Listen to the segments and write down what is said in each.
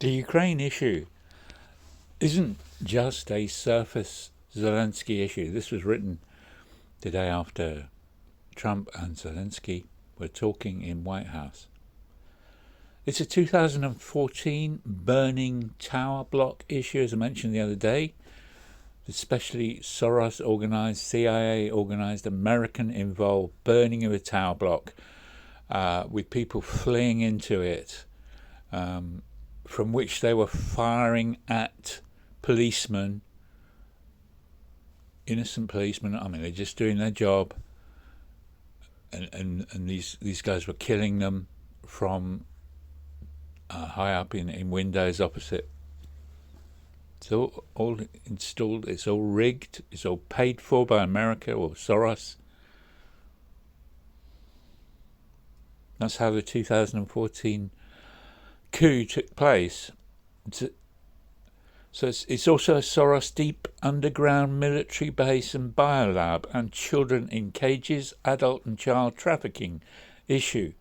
The Ukraine issue isn't just a surface Zelensky issue. This was written the day after Trump and Zelensky were talking in White House. It's a 2014 burning tower block issue, as I mentioned the other day. Especially Soros-organised, CIA-organised, American-involved burning of a tower block with people fleeing into it, from which they were firing at policemen, innocent policemen. I mean, they're just doing their job, and these guys were killing them from high up in windows opposite. It's all installed, it's all rigged, it's all paid for by America or Soros. That's how the 2014 coup took place. So it's also a Soros deep underground military base and biolab and children in cages, adult and child trafficking issue.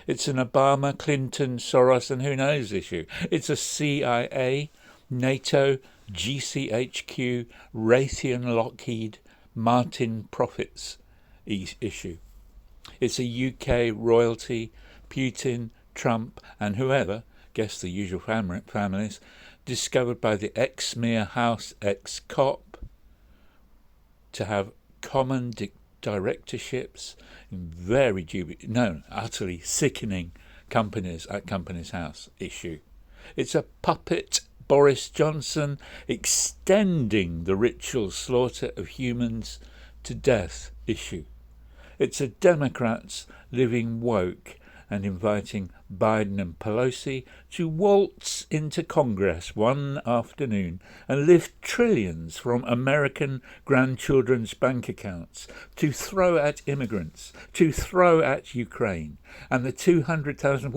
It's an Obama, Clinton, Soros and who knows issue. It's a CIA, NATO, GCHQ, Raytheon, Lockheed, Martin Profits issue. It's a UK royalty, Putin, Trump and whoever, guess the usual families, discovered by the ex-Mayor House ex-cop to have common directorships in very dubious, no, utterly sickening companies at Companies House issue. It's a puppet Boris Johnson extending the ritual slaughter of humans to death issue. It's a Democrats living woke and inviting Biden and Pelosi to waltz into Congress one afternoon and lift trillions from American grandchildren's bank accounts to throw at immigrants, to throw at Ukraine, and the 200,000,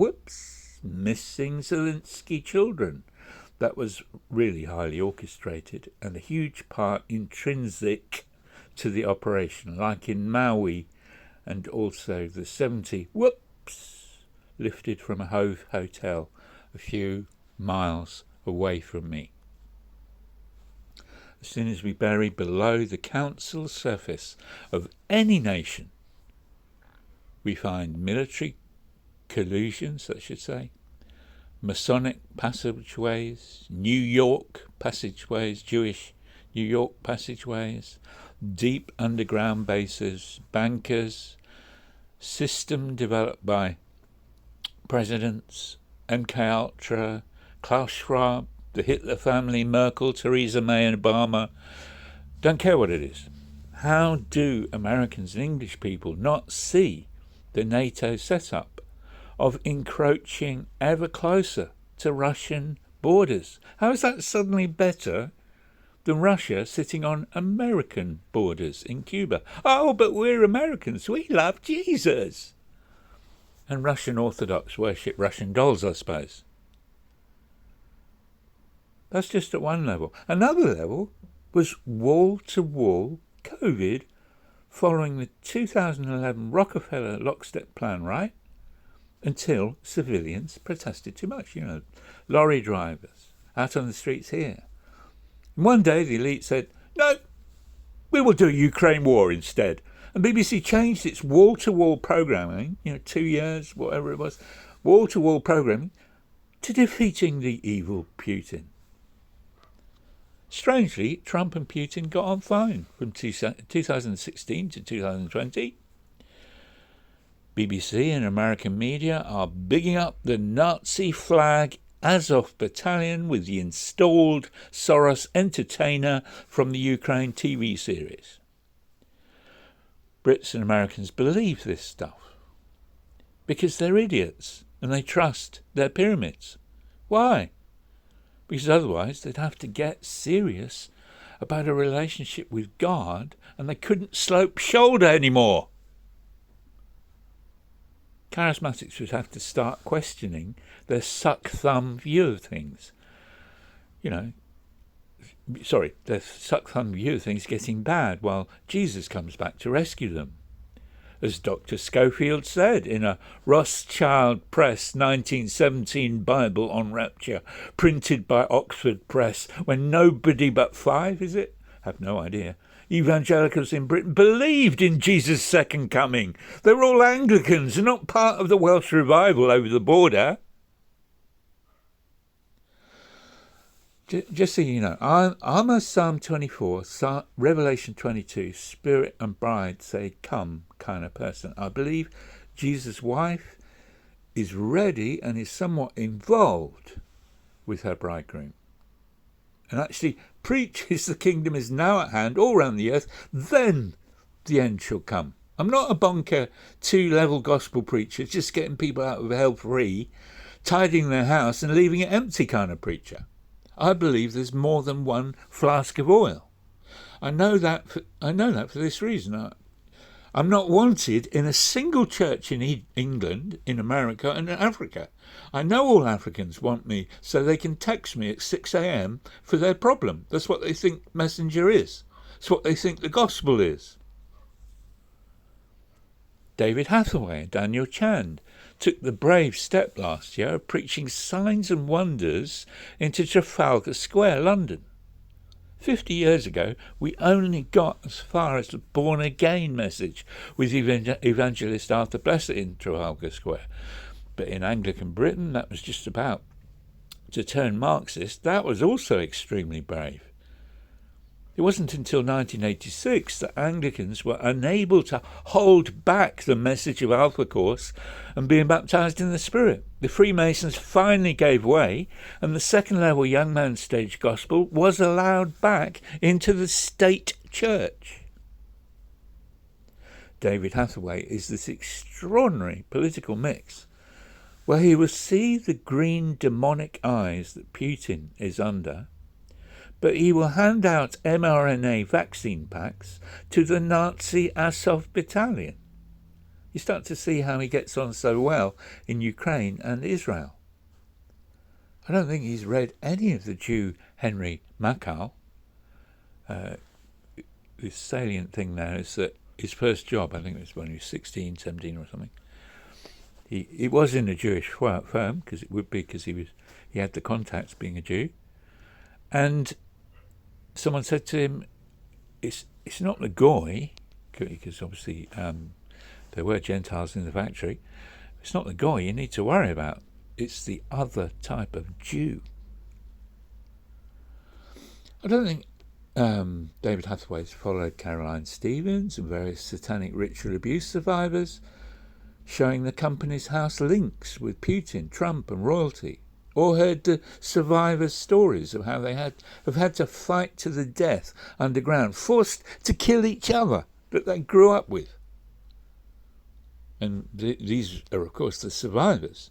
missing Zelensky children. That was really highly orchestrated and a huge part intrinsic to the operation, like in Maui and also the 70, lifted from a hotel a few miles away from me. As soon as we bury below the council surface of any nation, we find military collusions, I should say, Masonic passageways, New York passageways, Jewish New York passageways, deep underground bases, bankers, system developed by presidents, MK Ultra, Klaus Schwab, the Hitler family, Merkel, Theresa May and Obama. Don't care what it is. How do Americans and English people not see the NATO setup of encroaching ever closer to Russian borders? How is that suddenly better than Russia sitting on American borders in Cuba? Oh, but we're Americans. We love Jesus. And Russian Orthodox worship Russian dolls, I suppose. That's just at one level. Another level was wall-to-wall COVID following the 2011 Rockefeller lockstep plan, right? Until civilians protested too much, lorry drivers out on the streets here. And one day the elite said, no, we will do a Ukraine war instead. And BBC changed its wall-to-wall programming, 2 years, whatever it was, wall-to-wall programming, to defeating the evil Putin. Strangely, Trump and Putin got on fine from 2016 to 2020. BBC and American media are bigging up the Nazi flag Azov battalion with the installed Soros entertainer from the Ukraine TV series. Brits and Americans believe this stuff because they're idiots and they trust their pyramids. Why? Because otherwise they'd have to get serious about a relationship with God and they couldn't slope shoulder anymore. Charismatics would have to start questioning their suck-thumb view of things. Their suck-thumb view of things getting bad while Jesus comes back to rescue them. as Dr. Schofield said in a Rothschild Press 1917 Bible on Rapture, printed by Oxford Press, when nobody but 5, is it? Have no idea. Evangelicals in Britain believed in Jesus' second coming. They were all Anglicans and not part of the Welsh revival over the border. Just so you know, I'm a Psalm 24, Revelation 22, Spirit and bride say come kind of person. I believe Jesus' wife is ready and is somewhat involved with her bridegroom. And actually preaches the kingdom is now at hand all around the earth, then the end shall come. I'm not a bonker 2-level gospel preacher, just getting people out of hell free, tidying their house and leaving it empty kind of preacher. I believe there's more than one flask of oil. I know that for this reason. I'm not wanted in a single church in England, in America, and in Africa. I know all Africans want me so they can text me at 6 a.m. for their problem. That's what they think Messenger is. That's what they think the gospel is. David Hathaway and Daniel Chand took the brave step last year of preaching signs and wonders into Trafalgar Square, London. 50 years ago, we only got as far as the born-again message with evangelist Arthur Blessett in Trafalgar Square. But in Anglican Britain, that was just about to turn Marxist. That was also extremely brave. It wasn't until 1986 that Anglicans were unable to hold back the message of Alpha Course and being baptised in the Spirit. The Freemasons finally gave way, and the second-level young man's stage gospel was allowed back into the state church. David Hathaway is this extraordinary political mix where he will see the green demonic eyes that Putin is under, but he will hand out mRNA vaccine packs to the Nazi Azov battalion. You start to see how he gets on so well in Ukraine and Israel. I don't think he's read any of the Jew Henry Mackal. The salient thing now is that his first job, I think it was when he was 16, 17 or something, he was in a Jewish firm, because it would be because he had the contacts being a Jew, and someone said to him, it's not the goy, because obviously there were Gentiles in the factory. It's not the goy you need to worry about. It's the other type of Jew. I don't think David Hathaway's followed Caroline Stevens and various satanic ritual abuse survivors, showing the company's house links with Putin, Trump and royalty, or heard the survivors' stories of how they have had to fight to the death underground, forced to kill each other that they grew up with. And these are, of course, the survivors,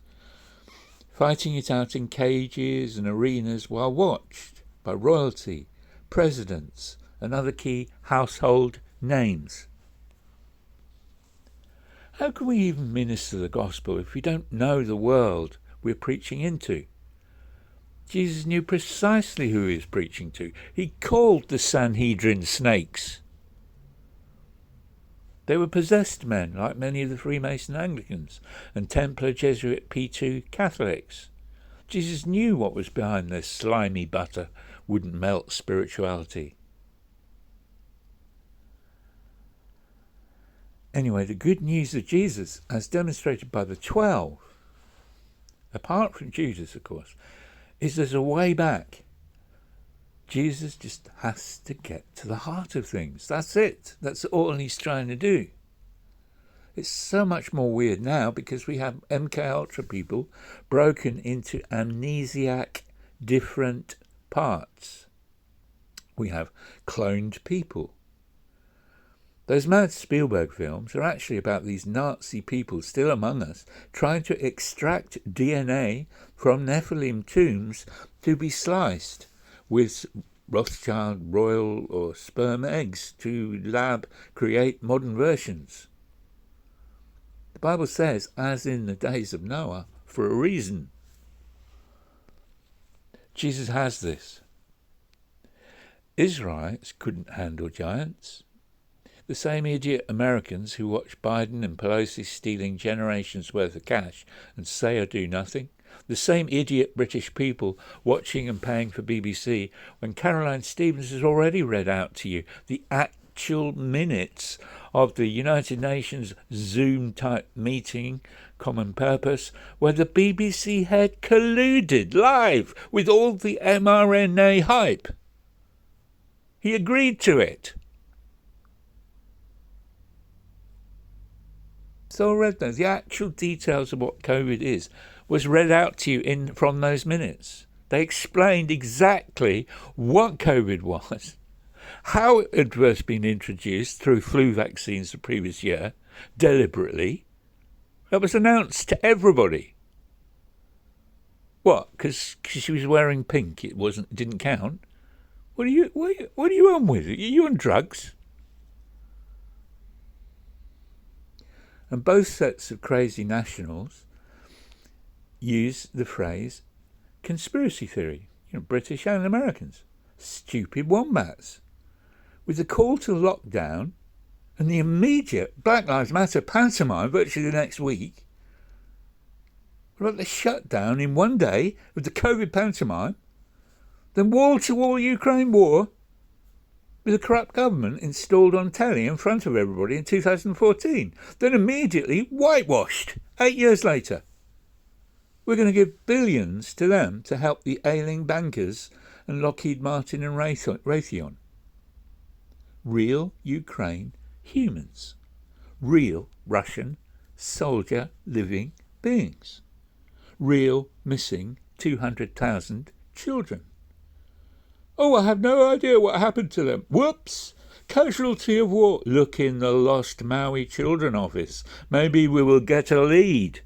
fighting it out in cages and arenas while watched by royalty, presidents, and other key household names. How can we even minister the gospel if we don't know the world we're preaching into? Jesus knew precisely who he was preaching to. He called the Sanhedrin snakes. They were possessed men, like many of the Freemason Anglicans and Templar Jesuit P2 Catholics. Jesus knew what was behind their slimy butter, wouldn't melt spirituality. Anyway, the good news of Jesus, as demonstrated by the 12, apart from Judas, of course, is there's a way back. Jesus just has to get to the heart of things. That's it. That's all he's trying to do. It's so much more weird now because we have MK Ultra people broken into amnesiac different parts. We have cloned people. Those mad Spielberg films are actually about these Nazi people still among us trying to extract DNA from Nephilim tombs to be sliced with Rothschild royal or sperm eggs to lab create modern versions. The Bible says, as in the days of Noah, for a reason. Jesus has this. Israelites couldn't handle giants. The same idiot Americans who watch Biden and Pelosi stealing generations' worth of cash and say or do nothing. The same idiot British people watching and paying for BBC when Caroline Stevens has already read out to you the actual minutes of the United Nations Zoom-type meeting, Common Purpose, where the BBC head colluded live with all the mRNA hype. He agreed to it. So I read those. The actual details of what COVID is was read out to you from those minutes. They explained exactly what COVID was, how it had first been introduced through flu vaccines the previous year, deliberately. That was announced to everybody. What? Because she was wearing pink, it didn't count. What are you on with? Are you on drugs? And both sets of crazy nationals use the phrase conspiracy theory, British and Americans. Stupid wombats. With the call to lockdown and the immediate Black Lives Matter pantomime virtually the next week, what about the shutdown in one day of the COVID pantomime, then wall-to-wall Ukraine war with a corrupt government installed on telly in front of everybody in 2014, then immediately whitewashed 8 years later. We're going to give billions to them to help the ailing bankers and Lockheed Martin and Raytheon. Real Ukraine humans. Real Russian soldier living beings. Real missing 200,000 children. Oh, I have no idea what happened to them. Whoops! Casualty of war. Look in the lost Maui children office. Maybe we will get a lead.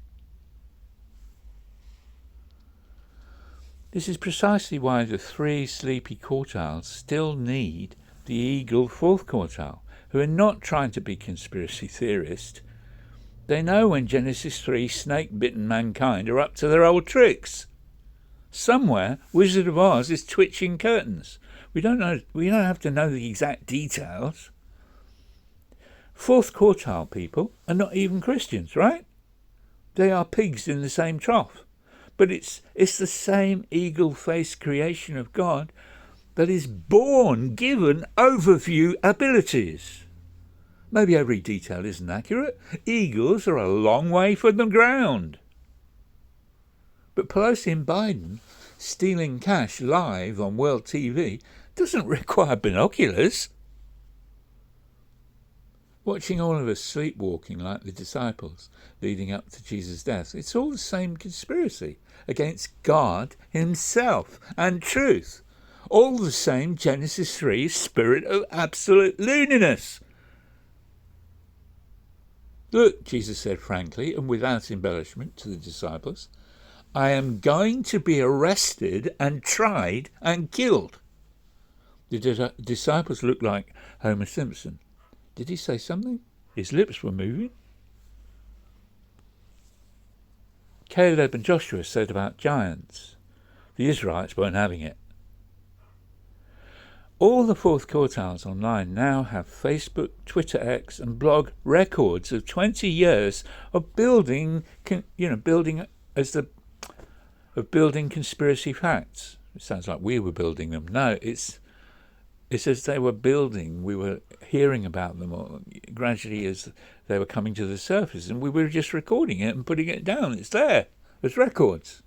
This is precisely why the three sleepy quartiles still need the eagle fourth quartile, who are not trying to be conspiracy theorists. They know when Genesis 3 snake-bitten mankind are up to their old tricks. Somewhere, Wizard of Oz is twitching curtains. We don't have to know the exact details. Fourth quartile people are not even Christians, right? They are pigs in the same trough. But it's the same eagle-faced creation of God that is given overview abilities. Maybe every detail isn't accurate. Eagles are a long way from the ground. But Pelosi and Biden stealing cash live on world TV doesn't require binoculars. Watching all of us sleepwalking like the disciples leading up to Jesus' death, it's all the same conspiracy against God himself and truth. All the same Genesis 3 spirit of absolute lunariness. Look, Jesus said frankly and without embellishment to the disciples, I am going to be arrested and tried and killed. The disciples looked like Homer Simpson. Did he say something? His lips were moving. Caleb and Joshua said about giants. The Israelites weren't having it. All the fourth quartiles online now have Facebook, Twitter X and blog records of 20 years of building conspiracy facts. It sounds like we were building them. No, it's as they were building, we were hearing about them or gradually as they were coming to the surface, and we were just recording it and putting it down. It's there as records.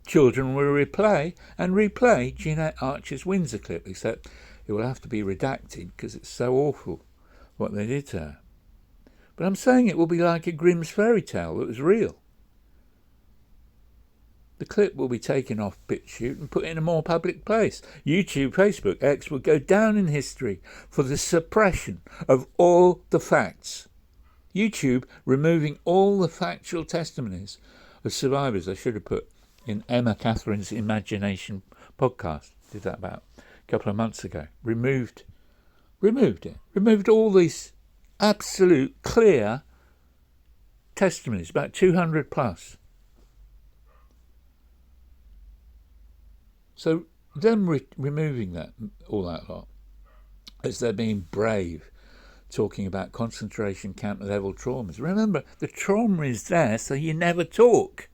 Children will replay Jeanette Archer's Windsor clip, except it will have to be redacted because it's so awful what they did to her. But I'm saying it will be like a Grimm's fairy tale that was real. The clip will be taken off BitChute and put in a more public place. YouTube, Facebook, X will go down in history for the suppression of all the facts. YouTube removing all the factual testimonies of survivors. I should have put in Emma Catherine's Imagination podcast. Did that about a couple of months ago. Removed it. Removed all these absolute clear testimonies, about 200 plus. So them removing all that lot, as they're being brave talking about concentration camp level traumas. Remember, the trauma is there so you never talk.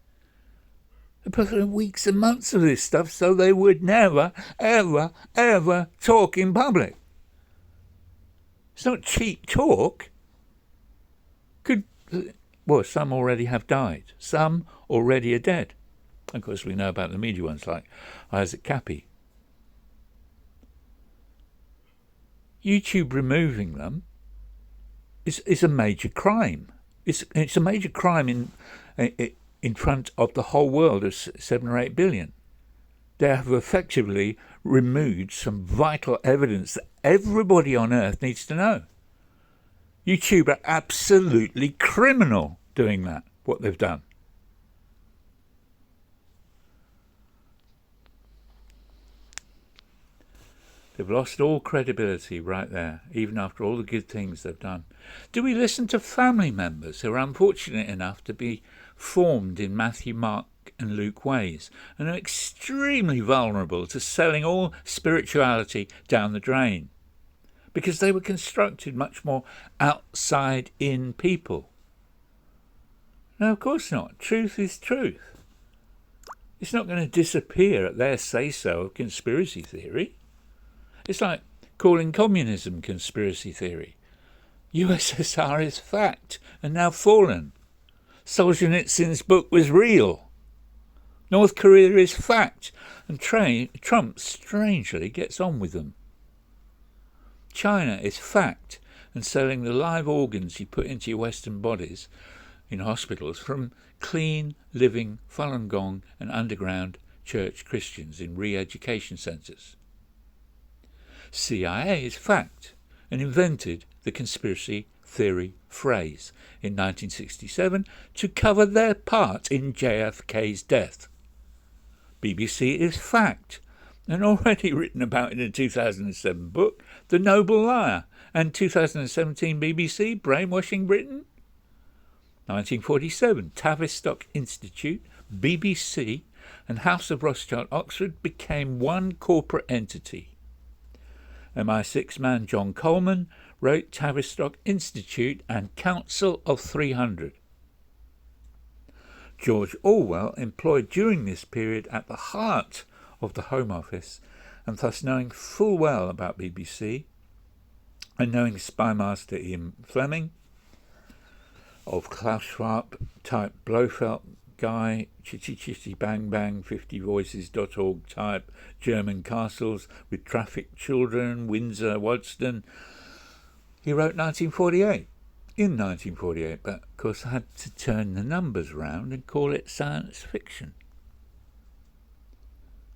They put in weeks and months of this stuff so they would never, ever, ever talk in public. It's not cheap talk. Some already have died. Some already are dead. Of course, we know about the media ones like Isaac Cappy. YouTube removing them is a major crime. It's a major crime in front of the whole world of 7 or 8 billion. They have effectively removed some vital evidence that everybody on earth needs to know. YouTube are absolutely criminal doing that, what they've done. They've lost all credibility right there, even after all the good things they've done. Do we listen to family members who are unfortunate enough to be formed in Matthew, Mark and Luke ways and are extremely vulnerable to selling all spirituality down the drain? Because they were constructed much more outside-in people. No, of course not. Truth is truth. It's not going to disappear at their say-so of conspiracy theory. It's like calling communism conspiracy theory. USSR is fact and now fallen. Solzhenitsyn's book was real. North Korea is fact, and Trump strangely gets on with them. China is fact, and selling the live organs you put into your Western bodies in hospitals from clean, living Falun Gong and underground church Christians in re-education centres. CIA is fact, and invented the conspiracy theory phrase in 1967 to cover their part in JFK's death. BBC is fact, and already written about in a 2007 book, The Noble Liar, and 2017 BBC, Brainwashing Britain. 1947, Tavistock Institute, BBC, and House of Rothschild, Oxford became one corporate entity. MI6 man John Coleman wrote Tavistock Institute and Council of 300. George Orwell, employed during this period at the heart of the Home Office, and thus knowing full well about BBC, and knowing spymaster Ian Fleming, of Klaus Schwab type Blofeld guy, chitty chitty bang bang 50voices.org type German castles with trafficked children, Windsor, Waddesdon. He wrote 1948, in 1948, but of course had to turn the numbers round and call it science fiction.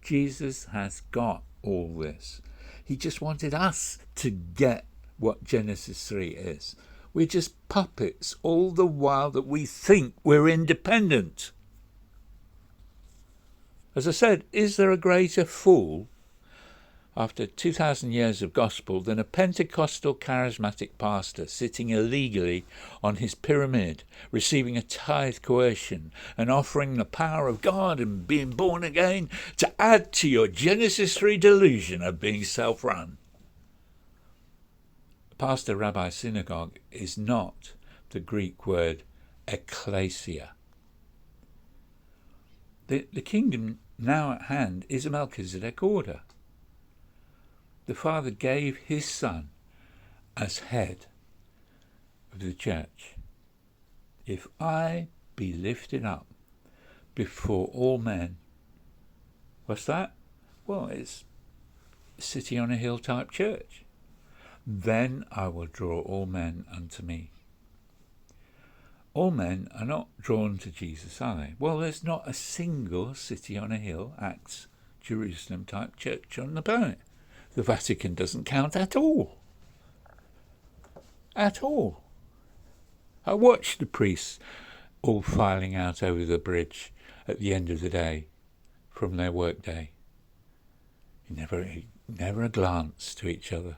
Jesus has got all this. He just wanted us to get what Genesis 3 is. We're just puppets all the while that we think we're independent. As I said, is there a greater fool after 2,000 years of gospel than a Pentecostal charismatic pastor sitting illegally on his pyramid, receiving a tithe coercion and offering the power of God and being born again to add to your Genesis 3 delusion of being self-run? Pastor, rabbi, synagogue is not the Greek word ecclesia. The kingdom now at hand is a Melchizedek order. The Father gave his Son as head of the church. If I be lifted up before all men, what's that? Well, it's city on a hill type church. Then I will draw all men unto me. All men are not drawn to Jesus, are they? Well, there's not a single city on a hill, Acts, Jerusalem type church on the planet. The Vatican doesn't count at all. At all. I watched the priests all filing out over the bridge at the end of the day from their work day. Never a glance to each other.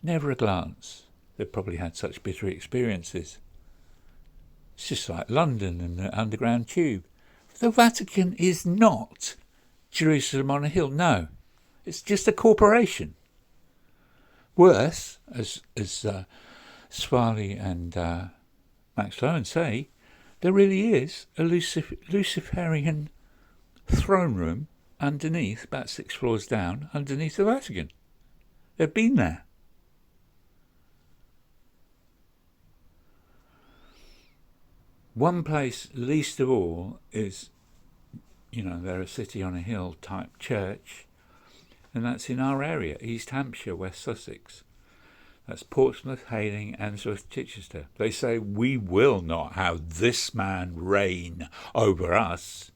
Never a glance. They've probably had such bitter experiences. It's just like London and the underground tube. The Vatican is not Jerusalem on a hill. No, it's just a corporation. Worse, as Swiley and Max Lowen say there really is a Luciferian throne room underneath, about 6 floors down, underneath the Vatican. They've been there. One place, least of all, is, they're a city on a hill type church, and that's in our area, East Hampshire, West Sussex. That's Portsmouth, Hayling, Answorth, Chichester. They say, we will not have this man reign over us.